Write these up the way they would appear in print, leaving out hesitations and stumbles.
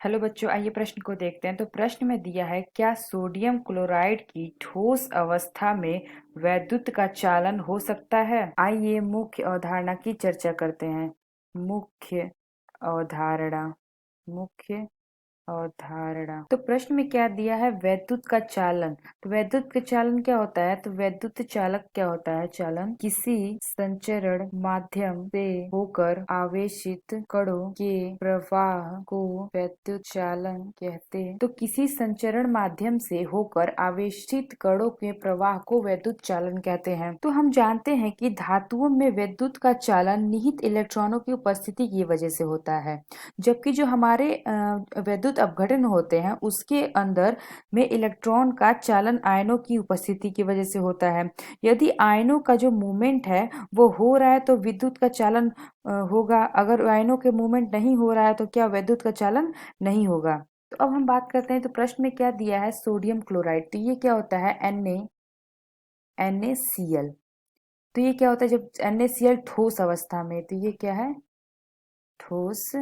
Hello बच्चों, आइए प्रश्न को देखते हैं। तो प्रश्न में दिया है, क्या सोडियम क्लोराइड की ठोस अवस्था में वैद्युत का चालन हो सकता है। आइए मुख्य अवधारणा की चर्चा करते हैं। मुख्य अवधारणा मुख्य अवधारणा। तो प्रश्न में क्या दिया है, वैद्युत का चालन। तो वैद्युत का चालन क्या होता है, तो वैद्युत चालक क्या होता है, चालन किसी संचरण माध्यम से होकर आवेशित कणों के प्रवाह को वैद्युत चालन कहते हैं। तो किसी संचरण माध्यम से होकर आवेशित कणों के प्रवाह को वैद्युत चालन कहते हैं। तो हम जानते हैं कि धातुओं में वैद्युत का चालन निहित इलेक्ट्रॉनों की उपस्थिति की वजह से होता है, जबकि जो हमारे वैद्युत अपघटन होते हैं उसके अंदर में इलेक्ट्रॉन का चालन आयनों की उपस्थिति की वजह से होता है। यदि आयनों का जो मूवमेंट है वो हो रहा है तो विद्युत का चालन होगा। अगर आयनों के मूवमेंट नहीं हो रहा है तो क्या विद्युत का चालन नहीं होगा। तो अब हम बात करते हैं। तो प्रश्न में क्या दिया है, सोडियम क्लोराइड। तो ये क्या होता है, NaCl। तो ये क्या होता है जब NaCl ठोस अवस्था में। तो ये क्या है, ठोस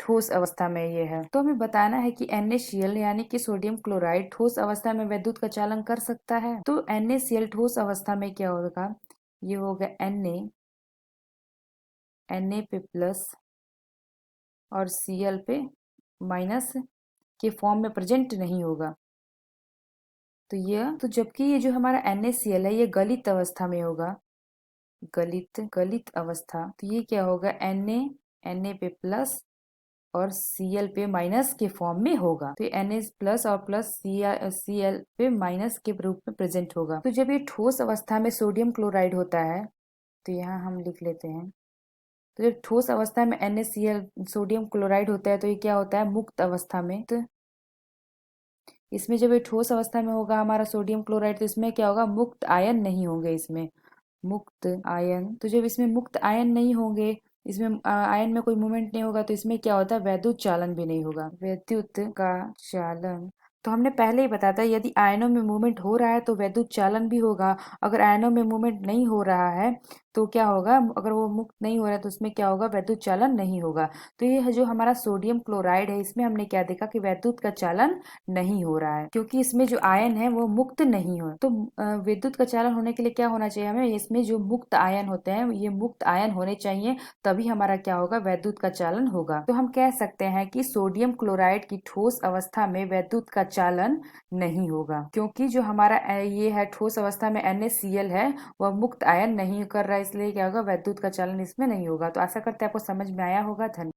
ठोस अवस्था में ये है। तो हमें बताना है कि NaCl यानी कि सोडियम क्लोराइड ठोस अवस्था में वैद्युत का चालन कर सकता है। तो NaCl ठोस अवस्था में क्या होगा, ये होगा Na पे प्लस और Cl पे माइनस के फॉर्म में प्रेजेंट नहीं होगा। तो जबकि ये जो हमारा NaCl है ये गलित अवस्था में होगा, गलित अवस्था। तो ये क्या होगा, Na पे प्लस और Cl पे माइनस के फॉर्म में होगा। तो ये Na प्लस और प्लस Cl पे माइनस के रूप में प्रेजेंट होगा। तो जब ये ठोस अवस्था में सोडियम क्लोराइड होता है, तो यहाँ हम लिख लेते हैं। तो जब ठोस अवस्था में NaCl सोडियम क्लोराइड होता है तो ये क्या होता है, मुक्त अवस्था में। तो इसमें जब ये ठोस अवस्था में होगा हमारा सोडियम क्लोराइड, तो इसमें क्या होगा, मुक्त आयन नहीं होंगे इसमें, मुक्त आयन। तो जब इसमें मुक्त आयन नहीं होंगे, इसमें आयन में कोई मूवमेंट नहीं होगा, तो इसमें क्या होता है, वैद्युत चालन भी नहीं होगा, वैद्युत का चालन। तो हमने पहले ही बताया था यदि आयनों में मूवमेंट हो रहा है तो वैद्युत चालन भी होगा। अगर आयनों में मूवमेंट नहीं हो रहा है तो क्या होगा, अगर वो मुक्त नहीं हो रहा है तो उसमें क्या होगा, वैद्युत चालन नहीं होगा। तो ये जो हमारा सोडियम क्लोराइड है इसमें हमने क्या देखा कि वैद्युत का चालन नहीं हो रहा है, क्योंकि इसमें जो आयन है वो मुक्त नहीं हो। तो विद्युत का चालन होने के लिए क्या होना चाहिए हमें, इसमें जो मुक्त आयन होते हैं ये मुक्त आयन होने चाहिए, तभी हमारा क्या होगा, वैद्युत का चालन होगा। तो हम कह सकते हैं कि सोडियम क्लोराइड की ठोस अवस्था में वैद्युत का चालन नहीं होगा, क्योंकि जो हमारा ये है ठोस अवस्था में NaCl है वह मुक्त आयन नहीं कर रहा है, इसलिए क्या होगा, वैद्युत का चालन इसमें नहीं होगा। तो आशा करते हैं आपको समझ में आया होगा। धन्यवाद।